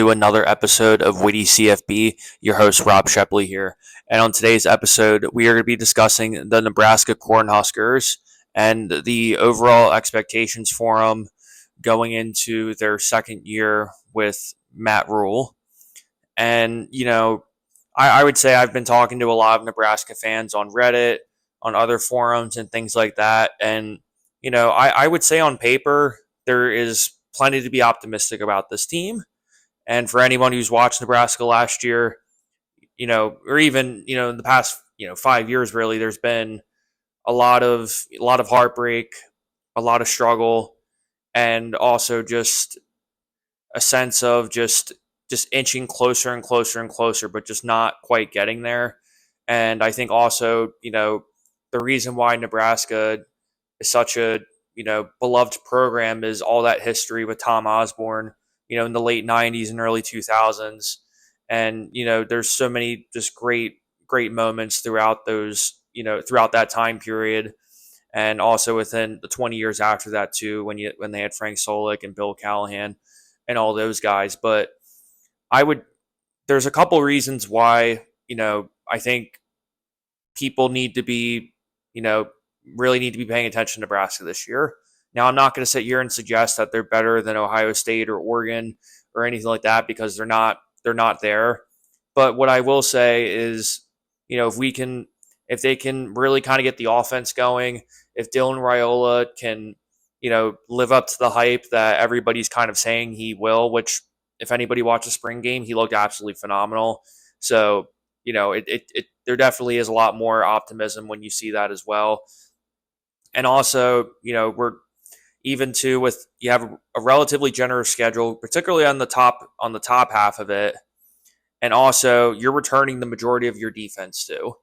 to another episode of Witty CFB. Your host, Rob Sheply here. And on today's episode, we are going to be discussing the Nebraska Cornhuskers and the overall expectations for them going into their second year with Matt Rhule. And, I would say I've been talking to a lot of Nebraska fans on Reddit, on other forums, and things like that. And, I would say on paper, there is plenty to be optimistic about this team. And for anyone who's watched Nebraska last year, or even, in the past, 5 years, really, there's been a lot of heartbreak, a lot of struggle, and also just a sense of just inching closer and closer and closer, but just not quite getting there. And I think also, the reason why Nebraska is such a, beloved program is all that history with Tom Osborne, in the late 90s and early 2000s. And, there's so many just great moments throughout throughout that time period. And also within the 20 years after that too, when they had Frank Solich and Bill Callahan and all those guys. But I would, there's a couple reasons why, I think people need to be, really need to be paying attention to Nebraska this year. Now, I'm not going to sit here and suggest that they're better than Ohio State or Oregon or anything like that, because they're not there. But what I will say is, if they can really kind of get the offense going, if Dylan Raiola can, live up to the hype that everybody's kind of saying he will, which if anybody watched the spring game, he looked absolutely phenomenal. So, there definitely is a lot more optimism when you see that as well. And also, we're even too with you have a relatively generous schedule, particularly on the top half of it, and also you're returning the majority of your defense too.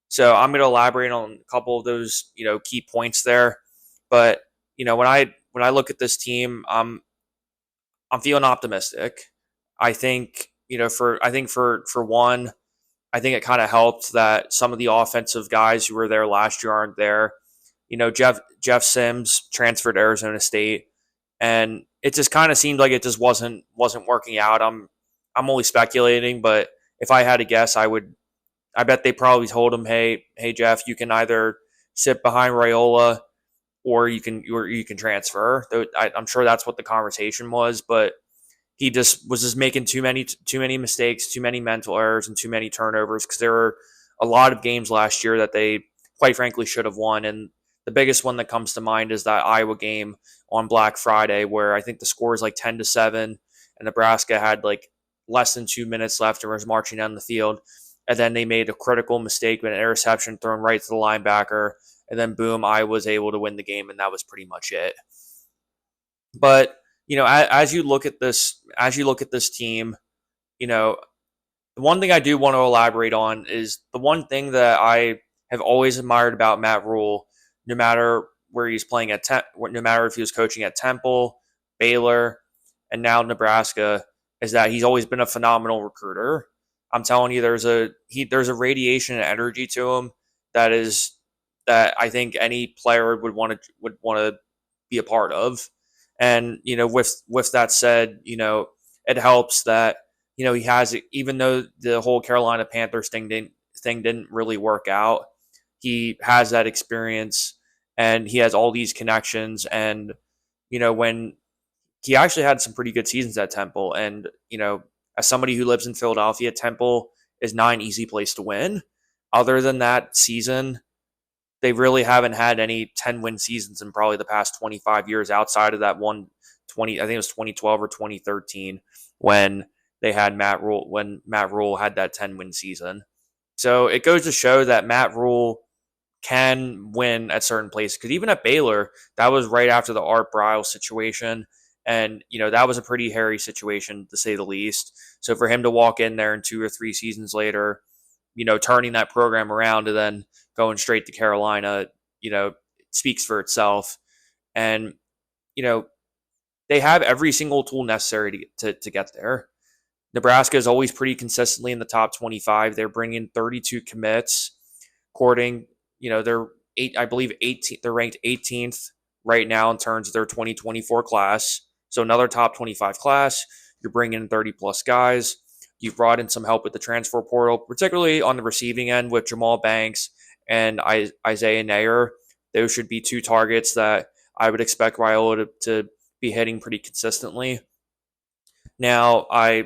So I'm going to elaborate on a couple of those key points there. But when I look at this team, I'm feeling optimistic. I think for one, I think it kind of helped that some of the offensive guys who were there last year aren't there. Jeff Sims transferred to Arizona State, and it just kind of seemed like it just wasn't working out. I'm only speculating, but if I had to guess, I bet they probably told him, hey Jeff, you can either sit behind Raiola or you can transfer. I'm sure that's what the conversation was, but he just was just making too many mistakes, too many mental errors, and too many turnovers, because there were a lot of games last year that they quite frankly should have won. And the biggest one that comes to mind is that Iowa game on Black Friday, where I think the score is like 10-7, and Nebraska had like less than 2 minutes left and was marching down the field. And then they made a critical mistake with an interception thrown right to the linebacker. And then boom, I was able to win the game, and that was pretty much it. But as you look at this team, the one thing I do want to elaborate on is the one thing that I have always admired about Matt Rhule, no matter where he's playing no matter if he was coaching at Temple, Baylor, and now Nebraska, is that he's always been a phenomenal recruiter. I'm telling you, there's a radiation and energy to him that I think any player would want to be a part of. And with that said, it helps that he has, even though the whole Carolina Panthers thing didn't really work out, he has that experience and he has all these connections. And when he actually had some pretty good seasons at Temple, and as somebody who lives in Philadelphia, Temple is not an easy place to win. Other than that season, they really haven't had any 10-win seasons in probably the past 25 years, outside of that one 20, I think it was 2012 or 2013, when they had when Matt Rhule had that 10-win season. So it goes to show that Matt Rhule can win at certain places, because even at Baylor, that was right after the Art Briles situation. And, that was a pretty hairy situation, to say the least. So for him to walk in there and 2 or 3 seasons later, turning that program around and then going straight to Carolina, it speaks for itself. And, they have every single tool necessary to get there. Nebraska is always pretty consistently in the top 25. They're bringing 32 commits. According, they're I believe 18. They're ranked 18th right now in terms of their 2024 class. So another top 25 class. You're bringing in 30 plus guys. You've brought in some help with the transfer portal, particularly on the receiving end with Jamal Banks and Isaiah Nayer. Those should be two targets that I would expect Raiola to be hitting pretty consistently. Now,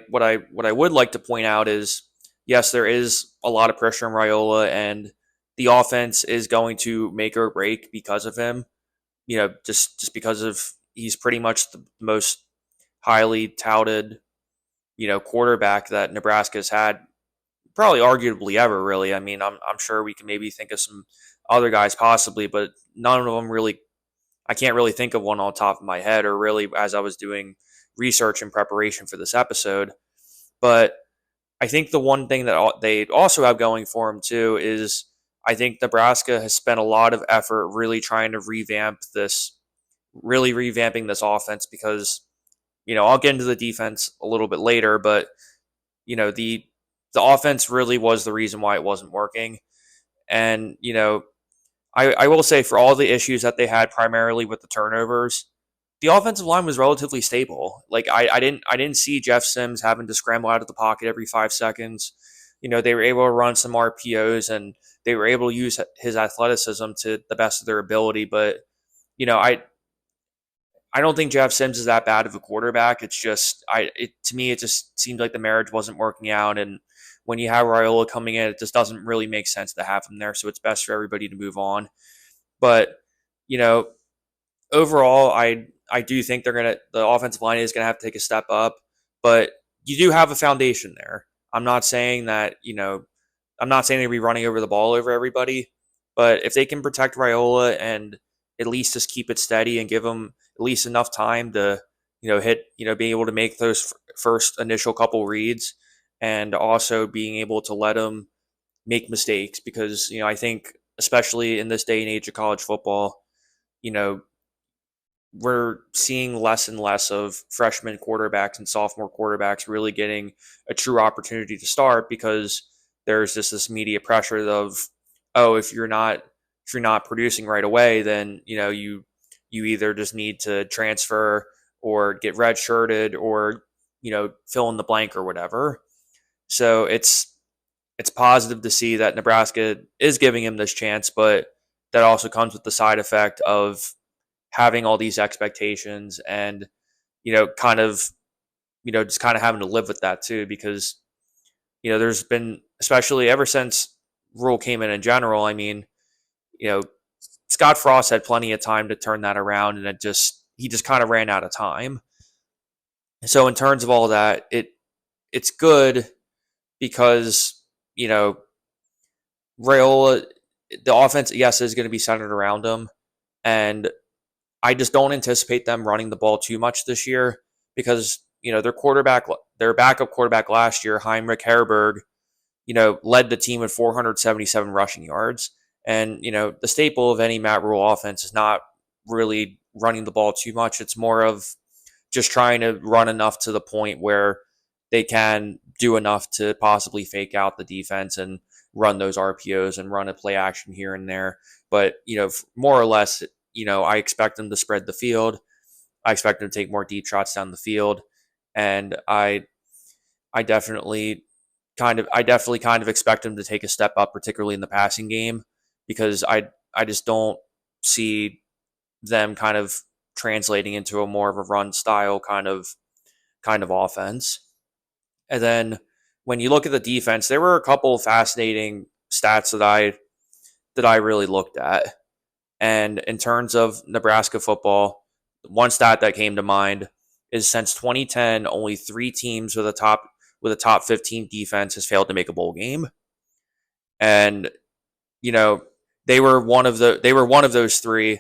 what I would like to point out is, yes, there is a lot of pressure on Raiola, and the offense is going to make or break because of him. Just because of he's pretty much the most highly touted quarterback that Nebraska has had, probably arguably ever. Really, I mean, I'm sure we can maybe think of some other guys possibly, but none of them really. I can't really think of one on top of my head, or really as I was doing research in preparation for this episode. But I think the one thing that they also have going for them too is I think Nebraska has spent a lot of effort really trying to really revamping this offense because I'll get into the defense a little bit later, but the offense really was the reason why it wasn't working, and I will say for all the issues that they had primarily with the turnovers, the offensive line was relatively stable. Like I didn't see Jeff Sims having to scramble out of the pocket every 5 seconds. They were able to run some RPOs and they were able to use his athleticism to the best of their ability. But you know, I don't think Jeff Sims is that bad of a quarterback. It's just to me it just seemed like the marriage wasn't working out, and when you have Raiola coming in, it just doesn't really make sense to have him there. So it's best for everybody to move on. But you know, overall, I do think the offensive line is gonna have to take a step up, but you do have a foundation there. I'm not saying they'll be running over the ball over everybody, but if they can protect Raiola and at least just keep it steady and give them at least enough time to being able to make those first initial couple reads, and also being able to let them make mistakes, because I think especially in this day and age of college football, you know we're seeing less and less of freshman quarterbacks and sophomore quarterbacks really getting a true opportunity to start, because there's just this media pressure of, oh, if you're not producing right away, then you either just need to transfer or get redshirted or fill in the blank or whatever. So it's positive to see that Nebraska is giving him this chance, but that also comes with the side effect of having all these expectations and kind of just kind of having to live with that too, because there's been, especially ever since Rhule came in general, I mean, you know Scott Frost had plenty of time to turn that around, and he just kind of ran out of time. So in terms of all that, it's good because Raiola, the offense, yes, is going to be centered around him, and I just don't anticipate them running the ball too much this year, because their backup quarterback last year, Heinrich Haerberg, led the team with 477 rushing yards. And the staple of any Matt Rhule offense is not really running the ball too much. It's more of just trying to run enough to the point where they can do enough to possibly fake out the defense and run those RPOs and run a play action here and there. But more or less, I expect them to spread the field. I expect them to take more deep shots down the field, and I definitely kind of expect them to take a step up, particularly in the passing game, because I just don't see them kind of translating into a more of a run style kind of offense. And then when you look at the defense, there were a couple of fascinating stats that I really looked at. And in terms of Nebraska football, one stat that came to mind is since 2010, only 3 teams with a top 15 defense has failed to make a bowl game. And you know, they were one of those 3.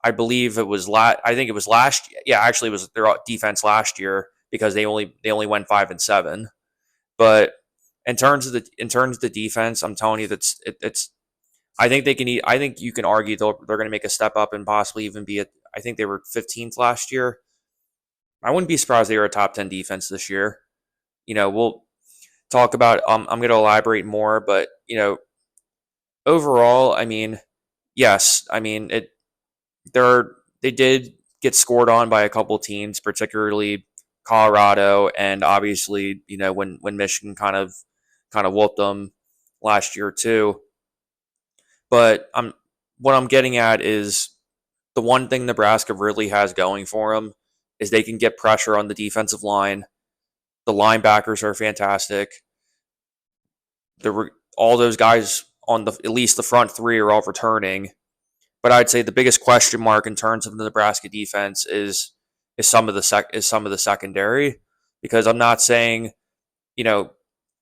I believe it was I think it was last. Yeah, actually, it was their defense last year, because they only went 5-7. But in terms of the defense, I'm telling you it's. I think they can. I think you can argue they're going to make a step up and possibly even be I think they were 15th last year. I wouldn't be surprised they were a top 10 defense this year. We'll talk about. I'm going to elaborate more, but overall, I mean, yes, I mean they did get scored on by a couple teams, particularly Colorado, and obviously, when Michigan kind of whooped them last year too. But what I'm getting at is the one thing Nebraska really has going for them is they can get pressure on the defensive line. The linebackers are fantastic. All those guys on the at least the front three are all returning. But I'd say the biggest question mark in terms of the Nebraska defense is some of the secondary, because I'm not saying, you know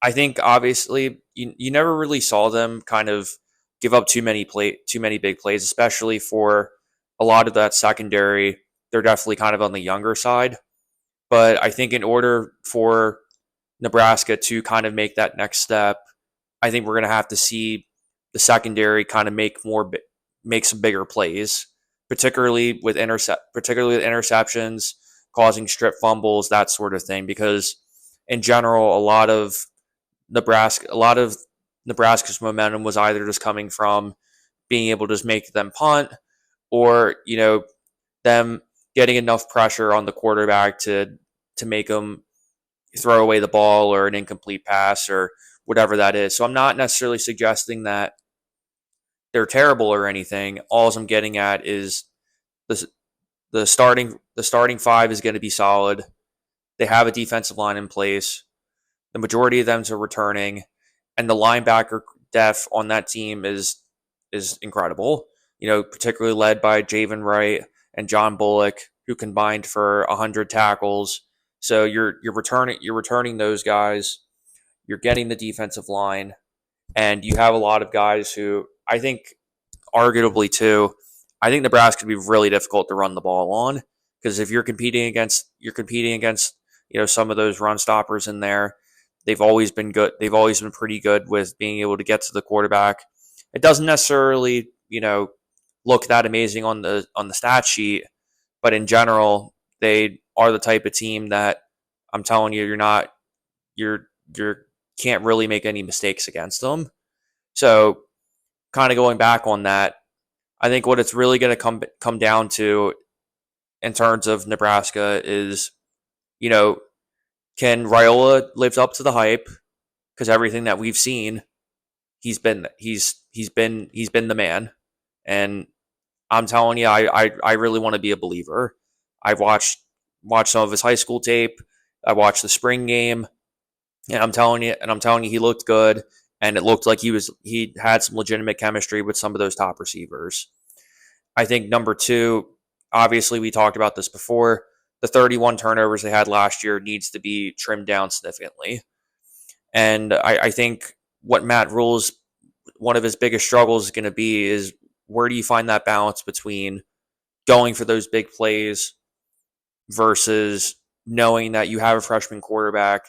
I think obviously you never really saw them kind of give up too many big plays, especially for a lot of that secondary. They're definitely kind of on the younger side. But I think in order for Nebraska to kind of make that next step, I think we're going to have to see the secondary kind of make some bigger plays, particularly with interceptions, causing strip fumbles, that sort of thing. Because in general, a lot of Nebraska's momentum was either just coming from being able to just make them punt, or them getting enough pressure on the quarterback to make them throw away the ball or an incomplete pass or whatever that is. So I'm not necessarily suggesting that they're terrible or anything. All I'm getting at is the the starting five is going to be solid. They have a defensive line in place. The majority of them are returning, and the linebacker depth on that team is incredible. Particularly led by Javen Wright and John Bullock, who combined for 100 tackles. So you're returning those guys. You're getting the defensive line, and you have a lot of guys who I think, arguably too, I think Nebraska could be really difficult to run the ball on, because if you're competing against some of those run stoppers in there. They've always been good. They've always been pretty good with being able to get to the quarterback. It doesn't necessarily, look that amazing on the stat sheet, but in general, they are the type of team that I'm telling you, you can't really make any mistakes against them. So, kind of going back on that, I think what it's really going to come down to in terms of Nebraska is, you know, can Raiola live up to the hype? Because everything that we've seen, he's been the man, and I'm telling you, I really want to be a believer. I've watched some of his high school tape. I watched the spring game, and I'm telling you, he looked good, and it looked like he had some legitimate chemistry with some of those top receivers. I think number two, obviously we talked about this before. The 31 turnovers they had last year needs to be trimmed down significantly. And I think what Matt Rhule's one of his biggest struggles is going to be is, where do you find that balance between going for those big plays versus knowing that you have a freshman quarterback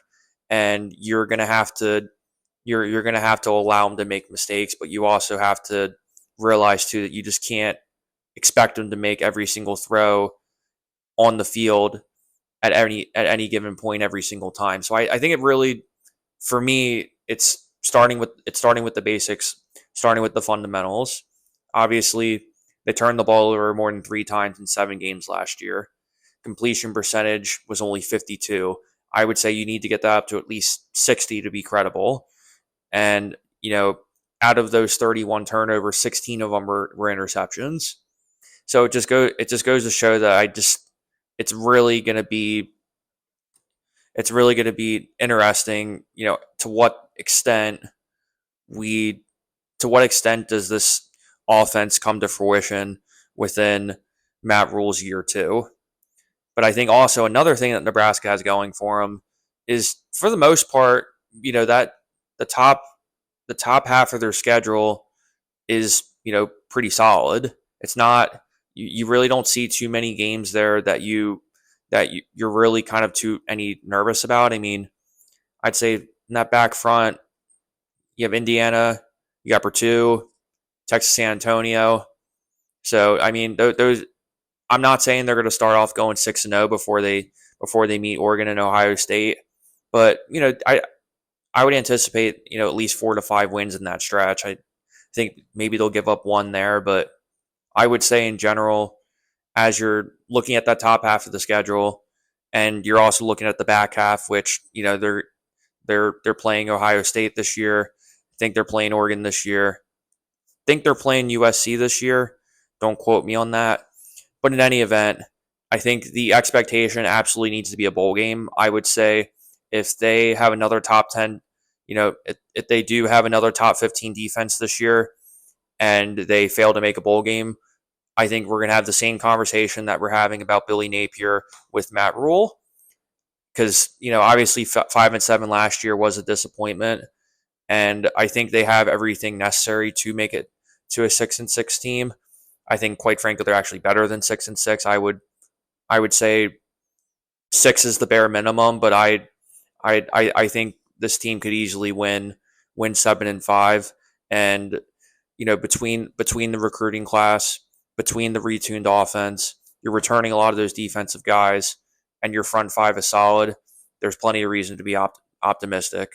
and you're going to have to allow him to make mistakes, but you also have to realize too that you just can't expect him to make every single throw on the field at any given point every single time. So I think it really, for me, it's starting with the basics, starting with the fundamentals. Obviously, they turned the ball over more than 3 times in 7 games last year. Completion percentage was only 52. I would say you need to get that up to at least 60 to be credible. And out of those 31 turnovers, 16 of them were interceptions. So it just goes to show that it's really going to be it's really going to be interesting, to what extent we to what extent does this offense come to fruition within Matt Rhule's year two. But I think also another thing that Nebraska has going for them is, for the most part, that the top the top half of their schedule is pretty solid. It's not you really don't see too many games there that you're really kind of too any nervous about. I mean, I'd say in that back front, you have Indiana, you got Purdue, Texas San Antonio. So I mean, those I'm not saying they're going to start off going 6-0 before they meet Oregon and Ohio State, but I would anticipate at least 4 to 5 wins in that stretch. I think maybe they'll give up one there, but I would say in general, as you're looking at that top half of the schedule and you're also looking at the back half, which they're playing Ohio State this year. I think they're playing Oregon this year. I think they're playing USC this year. Don't quote me on that. But in any event, I think the expectation absolutely needs to be a bowl game. I would say if they have another top 10, if they do have another top 15 defense this year and they fail to make a bowl game, I think we're going to have the same conversation that we're having about Billy Napier with Matt Rhule. Because, obviously 5-7 last year was a disappointment. And I think they have everything necessary to make it to a 6-6 team. I think, quite frankly, they're actually better than 6-6. I would say 6 is the bare minimum, but I think this team could easily win 7-5. And between the recruiting class, between the retuned offense, you're returning a lot of those defensive guys, and your front five is solid. There's plenty of reason to be optimistic.